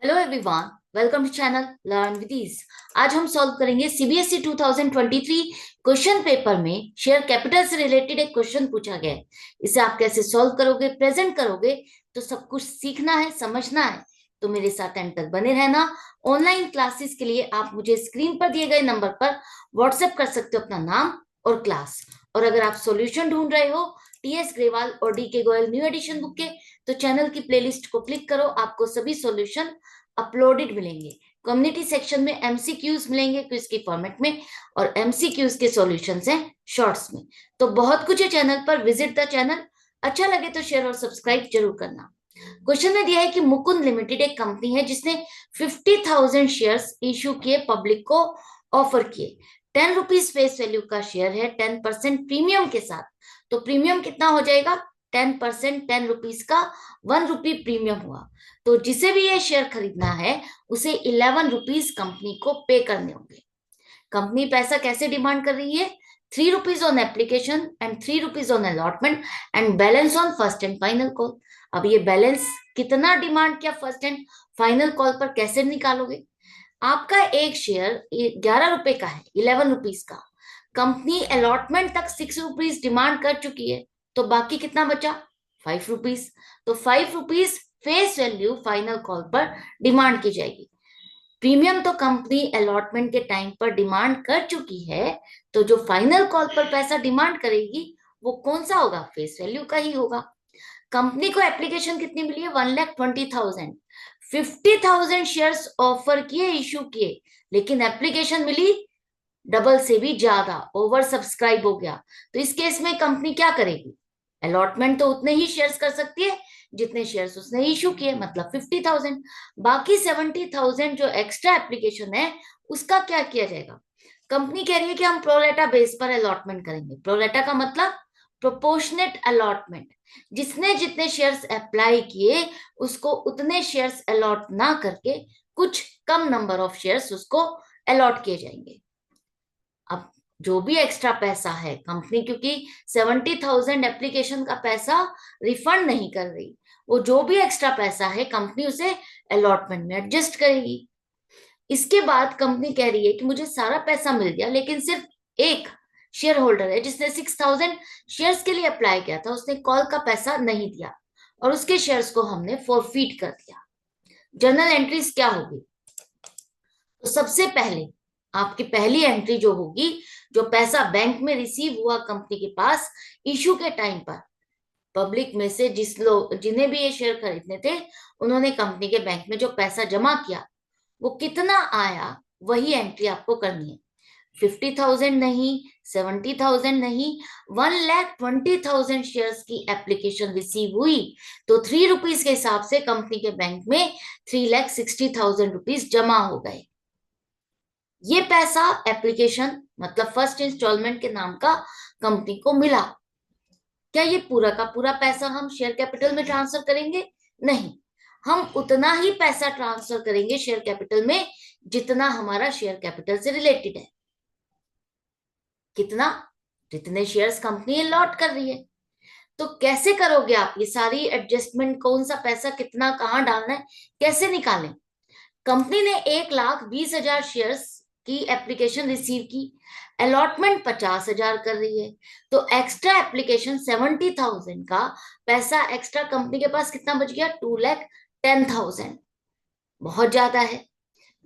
Hello everyone, welcome to channel learn with ease. आज हम solve करेंगे सीबीएसई 2023 क्वेश्चन पेपर में शेयर कैपिटल से रिलेटेड एक क्वेश्चन पूछा गया है। इसे आप कैसे सॉल्व करोगे, प्रेजेंट करोगे, तो सब कुछ सीखना है, समझना है। तो मेरे साथ एंड तक बने रहना। ऑनलाइन क्लासेस के लिए आप मुझे स्क्रीन पर दिए गए नंबर पर व्हाट्सएप कर सकते हो अपना नाम और क्लास। और अगर आप सॉल्यूशन ढूंढ रहे हो टीएस ग्रेवाल और डी के गोयल न्यू एडिशन बुक के, तो चैनल की प्लेलिस्ट को क्लिक करो, आपको सभी सॉल्यूशन अपलोडेड मिलेंगे। कम्युनिटी सेक्शन में एमसीक्यूज मिलेंगे क्विज के फॉर्मेट में, और एमसीक्यूज के सॉल्यूशंस हैं शॉर्ट्स में। तो बहुत कुछ है चैनल पर, विजिट द चैनल। अच्छा लगे तो शेयर और सब्सक्राइब जरूर करना। क्वेश्चन में दिया है कि मुकुंद लिमिटेड एक कंपनी है जिसने 50,000 शेयर्स इश्यू किए, पब्लिक को ऑफर किए। 10 रुपीज फेस वैल्यू का शेयर है, 10% प्रीमियम के साथ। तो प्रीमियम कितना हो जाएगा? 10%, 10 रुपीज का 1 रुपी प्रीमियम हुआ। तो जिसे भी ये शेयर खरीदना है उसे 11 रुपीज कंपनी को पे करने होंगे। कंपनी पैसा कैसे डिमांड कर रही है? 3 rupees on application and 3 rupees on allotment and balance on first and final call. अब ये बैलेंस कितना डिमांड किया फर्स्ट एंड फाइनल कॉल पर कैसे निकालोगे? आपका एक शेयर 11 रुपए का है, 11 रुपीज का। कंपनी अलॉटमेंट तक 6 रुपीज डिमांड कर चुकी है, तो बाकी कितना बचा? 5 रुपीज। तो 5 rupees face value final call पर डिमांड की जाएगी। प्रीमियम तो कंपनी अलॉटमेंट के टाइम पर डिमांड कर चुकी है, तो जो फाइनल कॉल पर पैसा डिमांड करेगी वो कौन सा होगा? फेस वैल्यू का ही होगा। कंपनी को एप्लीकेशन कितनी मिली है? 1,20,000। 50,000 शेयर्स ऑफर किए, इश्यू किए, लेकिन एप्लीकेशन मिली डबल से भी ज्यादा, ओवर सब्सक्राइब हो गया। तो इस केस में कंपनी क्या करेगी? अलॉटमेंट तो उतने ही शेयर्स कर सकती है जितने शेयर्स उसने इशू किए, मतलब 50,000। बाकी 70,000 जो एक्स्ट्रा एप्लीकेशन है उसका क्या किया जाएगा? कंपनी कह रही है कि हम प्रोरेटा बेस पर अलॉटमेंट करेंगे। प्रोरेटा का मतलब प्रोपोर्शनेट अलॉटमेंट। जिसने जितने शेयर्स अप्लाई किए उसको उतने शेयर्स अलॉट ना करके कुछ कम नंबर ऑफ शेयर्स उसको अलॉट किए जाएंगे। अब जो भी एक्स्ट्रा पैसा है कंपनी, क्योंकि 70,000 एप्लीकेशन का पैसा रिफंड नहीं कर रही, वो जो भी एक्स्ट्रा पैसा है कंपनी उसे अलॉटमेंट में एडजस्ट करेगी। इसके बाद कंपनी कह रही है कि मुझे सारा पैसा मिल गया, लेकिन सिर्फ एक शेयर होल्डर है जिसने 6,000 शेयर्स के लिए अप्लाई किया था, उसने कॉल का पैसा नहीं दिया और उसके शेयर्स को हमने फॉरफीट कर दिया। जर्नल एंट्रीज क्या होगी? तो सबसे पहले आपकी पहली एंट्री जो होगी, जो पैसा बैंक में रिसीव हुआ कंपनी के पास इशू के टाइम पर, पब्लिक में से जिस लोग जिन्हें भी ये शेयर खरीदने थे उन्होंने कंपनी के बैंक में जो पैसा जमा किया वो कितना आया, वही एंट्री आपको करनी है। 50,000 नहीं, 70,000 नहीं, 1,20,000 शेयर्स की एप्लीकेशन रिसीव हुई, तो 3 रुपीज के हिसाब से कंपनी के बैंक में 3,60,000 रुपीज जमा हो गए। ये पैसा एप्लीकेशन मतलब फर्स्ट इंस्टॉलमेंट के नाम का कंपनी को मिला। क्या ये पूरा का पूरा पैसा हम शेयर कैपिटल में ट्रांसफर करेंगे? नहीं, हम उतना ही पैसा ट्रांसफर करेंगे शेयर कैपिटल में जितना हमारा शेयर कैपिटल से रिलेटेड है। कितना? जितने शेयर्स कंपनी अलॉट कर रही है। तो कैसे करोगे आप ये सारी एडजस्टमेंट? कौन सा पैसा कितना कहाँ डालना है, कैसे निकालें? कंपनी ने 1,20,000 शेयर्स की एप्लीकेशन रिसीव की, अलॉटमेंट 50,000 कर रही है, तो एक्स्ट्रा एप्लीकेशन 70,000 का पैसा एक्स्ट्रा कंपनी के पास कितना बच गया? 2,10,000। बहुत ज्यादा है।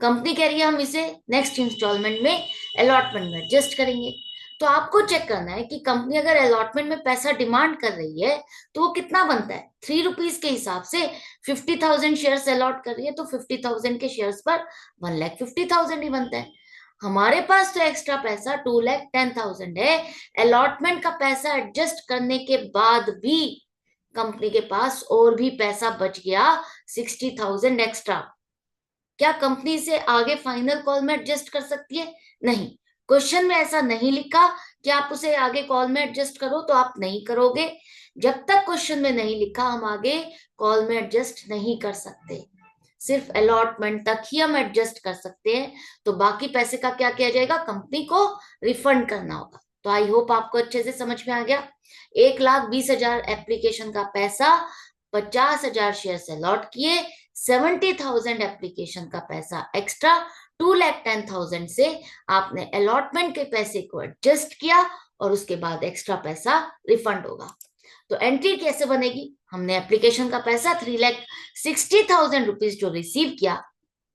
कंपनी कह रही है हम इसे नेक्स्ट इंस्टॉलमेंट में अलॉटमेंट में एडजस्ट करेंगे। तो आपको चेक करना है कि कंपनी अगर अलॉटमेंट में पैसा डिमांड कर रही है तो वो कितना बनता है। 3 रुपीज के हिसाब से 50,000 शेयर्स अलॉट कर रही है, तो 50,000 के शेयर्स पर 1,50,000 ही बनता है। हमारे पास तो एक्स्ट्रा पैसा 2,10,000 है। अलॉटमेंट का पैसा एडजस्ट करने के बाद भी कंपनी के पास और भी पैसा बच गया, 60,000 एक्स्ट्रा। क्या कंपनी से आगे फाइनल कॉल में एडजस्ट कर सकती है? नहीं। क्वेश्चन में ऐसा नहीं लिखा कि आप उसे आगे कॉल में एडजस्ट करो, तो आप नहीं करोगे। जब तक क्वेश्चन में नहीं लिखा हम आगे कॉल में एडजस्ट नहीं कर सकते। सिर्फ अलॉटमेंट तक ही हम एडजस्ट कर सकते हैं। तो बाकी पैसे का क्या किया जाएगा? कंपनी को रिफंड करना होगा। तो आई होप आपको अच्छे से समझ में आ गया। 1,20,000 एप्लीकेशन का पैसा, 50,000 शेयर अलॉट किए, 70,000 एप्लीकेशन का पैसा एक्स्ट्रा 2,10,000 से आपने अलॉटमेंट के पैसे को एडजस्ट किया और उसके बाद एक्स्ट्रा पैसा रिफंड होगा। तो एंट्री कैसे बनेगी? हमने एप्लीकेशन का पैसा 3,60,000 रुपीज जो रिसीव किया,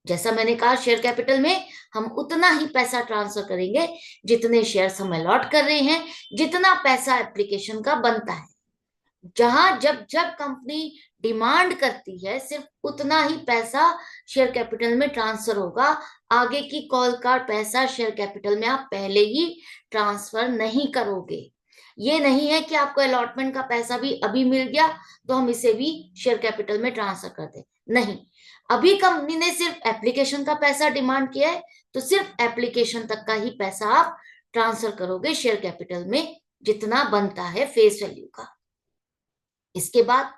जैसा मैंने कहा शेयर कैपिटल में हम उतना ही पैसा ट्रांसफर करेंगे जितने शेयर्स हम अलॉट कर रहे हैं, जितना पैसा एप्लीकेशन का बनता है। जहां जब जब कंपनी डिमांड करती है सिर्फ उतना ही पैसा शेयर कैपिटल में ट्रांसफर होगा। आगे की कॉल का पैसा शेयर कैपिटल में आप पहले ही ट्रांसफर नहीं करोगे। ये नहीं है कि आपको अलॉटमेंट का पैसा भी अभी मिल गया तो हम इसे भी शेयर कैपिटल में ट्रांसफर कर दें, नहीं। अभी कंपनी ने सिर्फ एप्लीकेशन का पैसा डिमांड किया है तो सिर्फ एप्लीकेशन तक का ही पैसा आप ट्रांसफर करोगे शेयर कैपिटल में, जितना बनता है फेस वैल्यू का। इसके बाद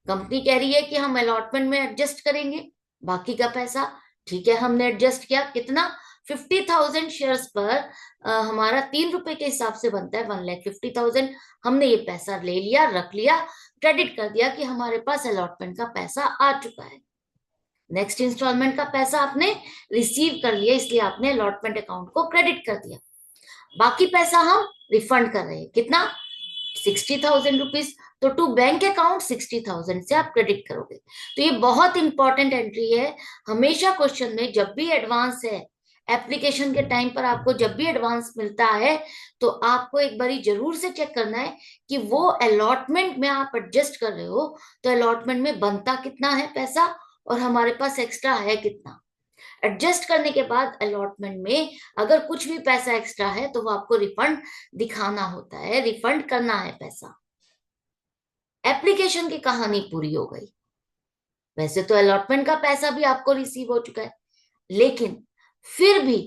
कंपनी कह रही है कि हम अलॉटमेंट में एडजस्ट करेंगे बाकी का पैसा। ठीक है, हमने एडजस्ट किया, कितना? 50,000 शेयर्स पर हमारा 3 रुपए के हिसाब से बनता है 1,50,000। हमने ये पैसा ले लिया, रख लिया, क्रेडिट कर दिया कि हमारे पास अलॉटमेंट का पैसा आ चुका है। नेक्स्ट इंस्टॉलमेंट का पैसा आपने रिसीव कर लिया, इसलिए आपने अलॉटमेंट अकाउंट को क्रेडिट कर दिया। बाकी पैसा हम रिफंड कर रहे हैं, कितना? 60,000 रुपीज। तो टू बैंक अकाउंट 60,000 से आप क्रेडिट करोगे। तो ये बहुत इंपॉर्टेंट एंट्री है। हमेशा क्वेश्चन में जब भी एडवांस है, एप्लीकेशन के टाइम पर आपको जब भी एडवांस मिलता है तो आपको एक बारी जरूर से चेक करना है कि वो अलॉटमेंट में आप एडजस्ट कर रहे हो तो अलॉटमेंट में बनता कितना है पैसा और हमारे पास एक्स्ट्रा है कितना। एडजस्ट करने के बाद अलॉटमेंट में अगर कुछ भी पैसा एक्स्ट्रा है तो वो आपको रिफंड दिखाना होता है, रिफंड करना है पैसा। एप्लीकेशन की कहानी पूरी हो गई। वैसे तो अलॉटमेंट का पैसा भी आपको रिसीव हो चुका है, लेकिन फिर भी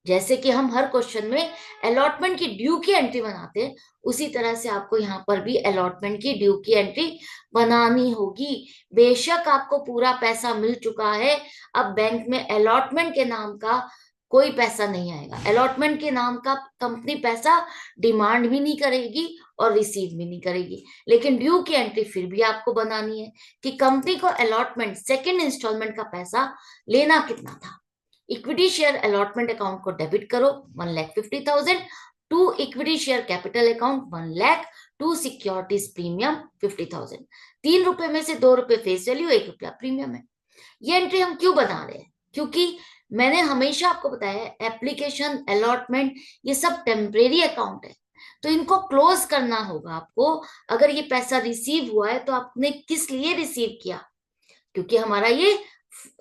जैसे कि हम हर क्वेश्चन में अलॉटमेंट की ड्यू की एंट्री बनाते हैं, उसी तरह से आपको यहाँ पर भी अलॉटमेंट की ड्यू की एंट्री बनानी होगी। बेशक आपको पूरा पैसा मिल चुका है, अब बैंक में अलॉटमेंट के नाम का कोई पैसा नहीं आएगा। अलॉटमेंट के नाम का कंपनी पैसा डिमांड भी नहीं करेगी और रिसीव भी नहीं करेगी, लेकिन ड्यू की एंट्री फिर भी आपको बनानी है कि कंपनी को अलॉटमेंट सेकेंड इंस्टॉलमेंट का पैसा लेना कितना था। इक्विटी शेयर अलॉटमेंट अकाउंट को डेबिट करो 1,50,000 to equity share capital account 1 lakh to securities premium 50,000। 3 रुपए में से 2 रुपए फेस वैल्यू, 1 रुपया प्रीमियम है। ये एंट्री हम क्यों बना रहे हैं? क्योंकि मैंने हमेशा आपको बताया अलॉटमेंट अलॉटमेंट ये सब टेम्परेरी अकाउंट है, तो इनको क्लोज करना होगा आपको। अगर ये पैसा रिसीव हुआ है तो आपने किस लिए रिसीव किया? क्योंकि हमारा ये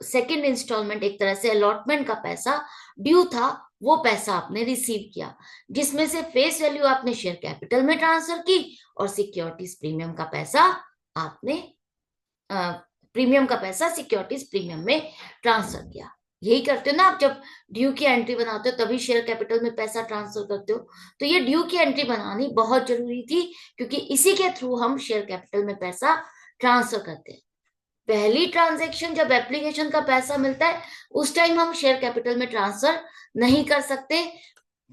सेकेंड इंस्टॉलमेंट एक तरह से अलॉटमेंट का पैसा ड्यू था, वो पैसा आपने रिसीव किया, जिसमें से फेस वैल्यू आपने शेयर कैपिटल में ट्रांसफर की और सिक्योरिटीज प्रीमियम का पैसा आपने प्रीमियम का पैसा सिक्योरिटीज प्रीमियम में ट्रांसफर किया। यही करते हो ना आप, जब ड्यू की एंट्री बनाते हो तभी शेयर कैपिटल में पैसा ट्रांसफर करते हो। तो ये ड्यू की एंट्री बनानी बहुत जरूरी थी, क्योंकि इसी के थ्रू हम शेयर कैपिटल में पैसा ट्रांसफर करते हैं। पहली ट्रांजैक्शन जब एप्लीकेशन का पैसा मिलता है उस टाइम हम शेयर कैपिटल में ट्रांसफर नहीं कर सकते,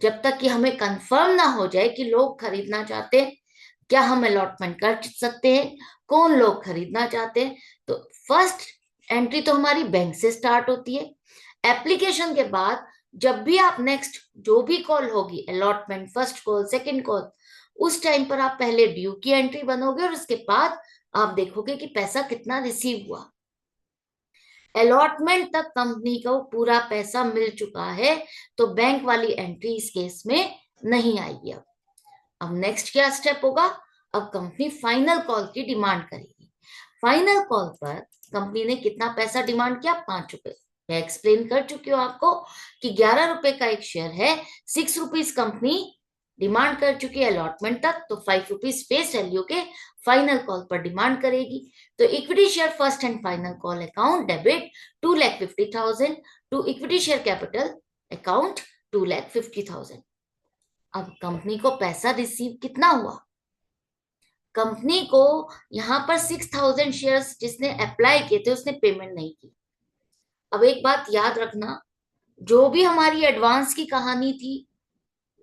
जब तक कि हमें कंफर्म ना हो जाए कि लोग खरीदना चाहते हैं, क्या हम अलॉटमेंट कर सकते हैं, कौन लोग खरीदना चाहते हैं। तो फर्स्ट एंट्री तो हमारी बैंक से स्टार्ट होती है। एप्लीकेशन के बाद जब भी आप नेक्स्ट जो भी कॉल होगी, allotment, first call, second call, उस टाइम पर आप पहले ड्यू की एंट्री बनोगे और उसके बाद आप देखोगे कि पैसा कितना रिसीव हुआ। अलॉटमेंट तक कंपनी को पूरा पैसा मिल चुका है तो बैंक वाली एंट्री इस केस में नहीं आएगी। अब नेक्स्ट क्या स्टेप होगा? अब कंपनी फाइनल कॉल की डिमांड करेगी। फाइनल कॉल पर कंपनी ने कितना पैसा डिमांड किया? 5 रुपए। मैं एक्सप्लेन कर चुकी हूँ आपको कि 11 रुपए का एक शेयर है, 6 रुपीज कंपनी डिमांड कर चुकी है अलॉटमेंट तक, तो 5 रुपीज फेस वैल्यू के फाइनल कॉल पर डिमांड करेगी। तो equity share first and final call account debit 2,50,000 to equity share capital account 2,50,000। अब कंपनी को पैसा रिसीव कितना हुआ? कंपनी को यहां पर 6,000 शेयर्स जिसने अप्लाई किए थे उसने पेमेंट नहीं की। अब एक बात याद रखना, जो भी हमारी एडवांस की कहानी थी,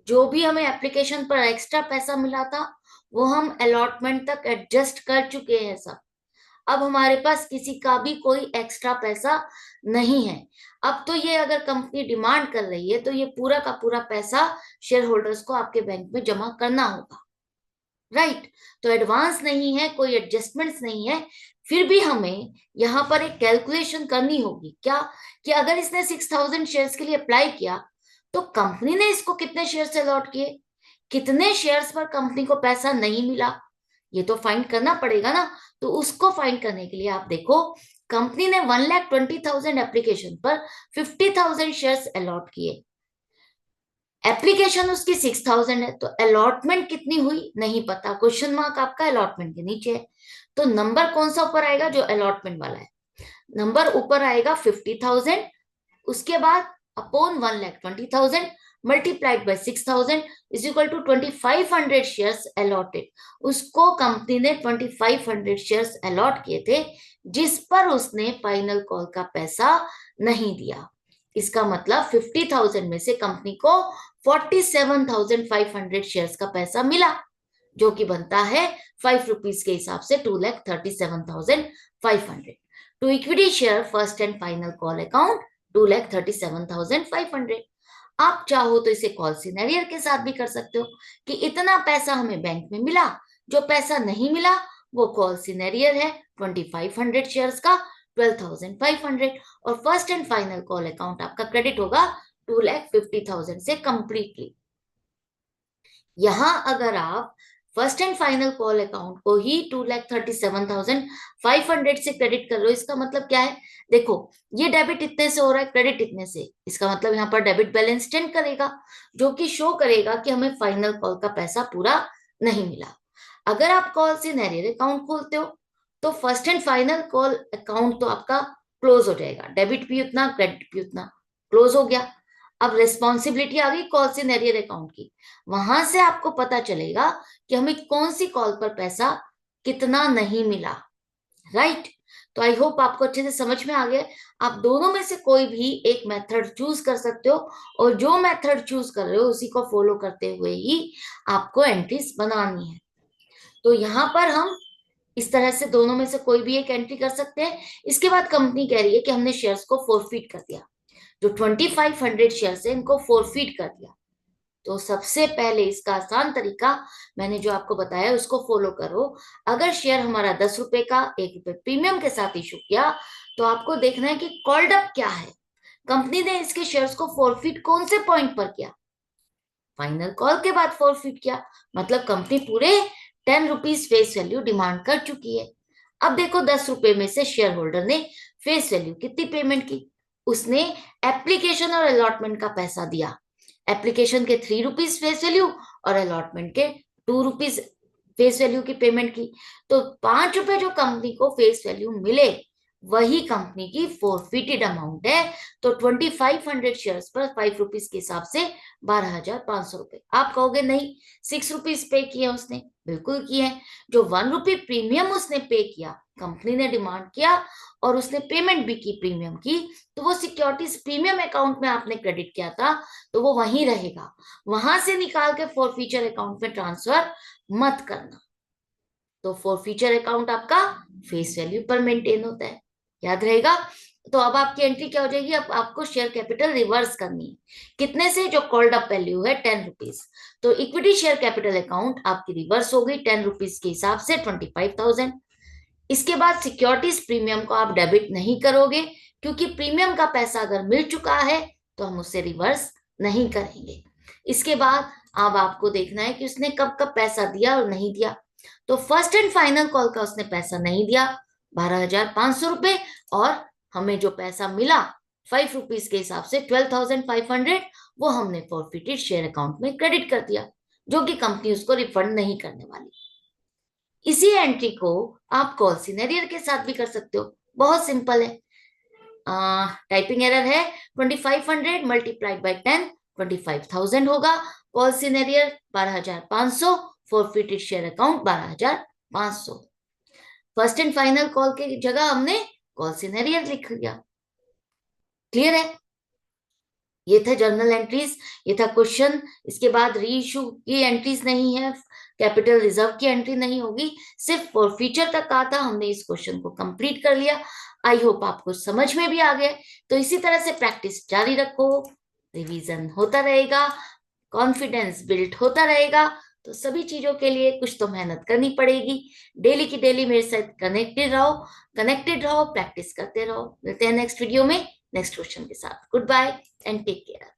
जो भी हमें एप्लीकेशन पर एक्स्ट्रा पैसा मिला था, वो हम अलॉटमेंट तक एडजस्ट कर चुके हैं सब। अब हमारे पास किसी का भी कोई एक्स्ट्रा पैसा नहीं है। अब तो ये अगर कंपनी डिमांड कर रही है तो ये पूरा का पूरा पैसा शेयर होल्डर्स को आपके बैंक में जमा करना होगा, राइट। तो एडवांस नहीं है, कोई एडजस्टमेंट्स नहीं है, फिर भी हमें यहाँ पर एक कैलकुलेशन करनी होगी क्या, कि अगर इसने 6,000 शेयर्स के लिए अप्लाई किया तो कंपनी ने इसको कितने शेयर्स अलॉट किए, कितने शेयर्स पर कंपनी को पैसा नहीं मिला, ये तो फाइंड करना पड़ेगा ना। तो उसको फाइंड करने के लिए आप देखो, कंपनी ने 1,20,000 एप्लीकेशन पर 50,000 शेयर्स अलॉट किए, एप्लीकेशन उसकी 6,000 है, तो अलॉटमेंट कितनी हुई नहीं पता, क्वेश्चन मार्क आपका अलॉटमेंट के नीचे है। तो नंबर कौन सा ऊपर आएगा, जो अलॉटमेंट वाला है, नंबर ऊपर आएगा 50,000, उसके बाद upon 1,20,000 multiplied by 6,000 is equal to 2,500 shares allotted. उसको कंपनी ने 2,500 शेयर्स अलॉट किए थे, जिस पर उसने फाइनल कॉल का पैसा नहीं दिया। इसका मतलब 50,000 में से कंपनी को 47,500 शेयर्स का पैसा मिला, जो कि बनता है 5 रुपीज के हिसाब से 2,37,500। To equity share first and final call account 2,37,500। आप चाहो तो इसे कॉल सिनेरियर के साथ भी कर सकते हो कि इतना पैसा हमें बैंक में मिला, जो पैसा नहीं मिला वो कॉल सिनेरियर है 2,500 शेयर्स का 12,500, और first and final call account आपका क्रेडिट होगा 2,50,000 से कंप्लीटली। यहां अगर आप first and final call account को ही 2,37,500 से क्रेडिट कर रहे हो, इसका मतलब क्या है, देखो ये डेबिट इतने से हो रहा है, क्रेडिट इतने से, इसका मतलब यहाँ पर डेबिट बैलेंस 10 करेगा, जो कि शो करेगा कि हमें फाइनल कॉल का पैसा पूरा नहीं मिला। अगर आप कॉल से नरेयर अकाउंट खोलते हो तो first and final call account तो आपका क्लोज हो जाएगा, डेबिट भी उतना क्रेडिट भी उतना, क्लोज हो गया। अब रिस्पॉन्सिबिलिटी आ गई कॉल से नरियर अकाउंट की, वहां से आपको पता चलेगा कि हमें कौन सी कॉल पर पैसा कितना नहीं मिला, राइट। तो आई होप आपको अच्छे से समझ में आ गया। आप दोनों में से कोई भी एक मेथड चूज कर सकते हो, और जो मेथड चूज कर रहे हो उसी को फॉलो करते हुए ही आपको एंट्रीज बनानी है। तो यहाँ पर हम इस तरह से दोनों में से कोई भी एक एंट्री कर सकते हैं। इसके बाद कंपनी कह रही है कि हमने शेयर्स को फोरफीट कर दिया, जो 2,500 शेयर्स है इनको फोरफीट कर दिया। तो सबसे पहले इसका आसान तरीका मैंने जो आपको बताया उसको फॉलो करो। अगर शेयर हमारा 10 रुपए का 1 रुपए प्रीमियम के साथ इशू किया, तो आपको देखना है कि कॉल्ड अप क्या है, कंपनी ने इसके शेयर्स को फोरफीट कौन से पॉइंट पर किया, फाइनल कॉल के बाद फोरफीट किया, मतलब कंपनी पूरे 10 रुपीज फेस वैल्यू डिमांड कर चुकी है। अब देखो 10 रुपए में से शेयर होल्डर ने फेस वैल्यू कितनी पेमेंट की, उसने एप्लीकेशन और अलॉटमेंट का पैसा दिया, एप्लीकेशन के 3 रुपीज फेस वैल्यू और अलॉटमेंट के 2 रुपीज फेस वैल्यू की पेमेंट की। तो 5 रुपए जो कंपनी को फेस वैल्यू मिले वही कंपनी की फोरफिटेड अमाउंट है। तो 2,500 शेयर्स पर 5 रुपीज के हिसाब से 12,500 रुपए। आप कहोगे नहीं 6 रुपीज पे किए उसने, बिल्कुल किए हैं। जो 1 रुपी प्रीमियम उसने पे किया, कंपनी ने डिमांड किया और उसने पेमेंट भी की प्रीमियम की, तो वो सिक्योरिटीज प्रीमियम अकाउंट में आपने क्रेडिट किया था, तो वो वहीं रहेगा, वहां से निकाल के फॉरफीचर अकाउंट में ट्रांसफर मत करना। तो फॉरफीचर अकाउंट आपका फेस वैल्यू पर मेंटेन होता है, याद रहेगा। तो अब आपकी एंट्री क्या हो जाएगी, अब आपको शेयर कैपिटल रिवर्स करनी है, कितने से, जो कॉल्ड अप वैल्यू है 10 रुपीज। तो इक्विटी शेयर कैपिटल अकाउंट आपकी रिवर्स हो गई 10 रुपीज के हिसाब से 25,000। इसके बाद सिक्योरिटीज प्रीमियम को आप डेबिट नहीं करोगे, क्योंकि प्रीमियम का पैसा अगर मिल चुका है तो हम उसे रिवर्स नहीं करेंगे। इसके बाद अब आपको देखना है कि उसने कब कब पैसा दिया और नहीं दिया। तो फर्स्ट एंड फाइनल कॉल का उसने पैसा नहीं दिया 12,500 रुपए, और हमें जो पैसा मिला 5 रुपीज के हिसाब से 12,500, वो हमने फॉरफिटेड शेयर अकाउंट में क्रेडिट कर दिया, जो कि कंपनी उसको रिफंड नहीं करने वाली। इसी एंट्री को आप कॉल सिनेरियर के साथ भी कर सकते हो, बहुत सिंपल है। टाइपिंग एरर है, 2,500 मल्टीप्लाइड बाई 10 25,000 होगा, call scenario 12,500, forfeited share account 12,500। First and final call की जगह हमने कॉल सिनेरियर लिख लिया, क्लियर है। ये था जर्नल एंट्रीज, ये था क्वेश्चन। इसके बाद री इशू की एंट्रीज नहीं है, कैपिटल रिजर्व की एंट्री नहीं होगी, सिर्फ फॉर फ्यूचर तक कहा था, हमने इस क्वेश्चन को कंप्लीट कर लिया। आई होप आपको समझ में भी आ गया। तो इसी तरह से प्रैक्टिस जारी रखो, रिवीजन होता रहेगा, कॉन्फिडेंस बिल्ड होता रहेगा। तो सभी चीजों के लिए कुछ तो मेहनत करनी पड़ेगी। डेली की डेली मेरे साथ कनेक्टेड रहो, प्रैक्टिस करते रहो। मिलते हैं नेक्स्ट वीडियो में नेक्स्ट क्वेश्चन के साथ। Good bye and take care.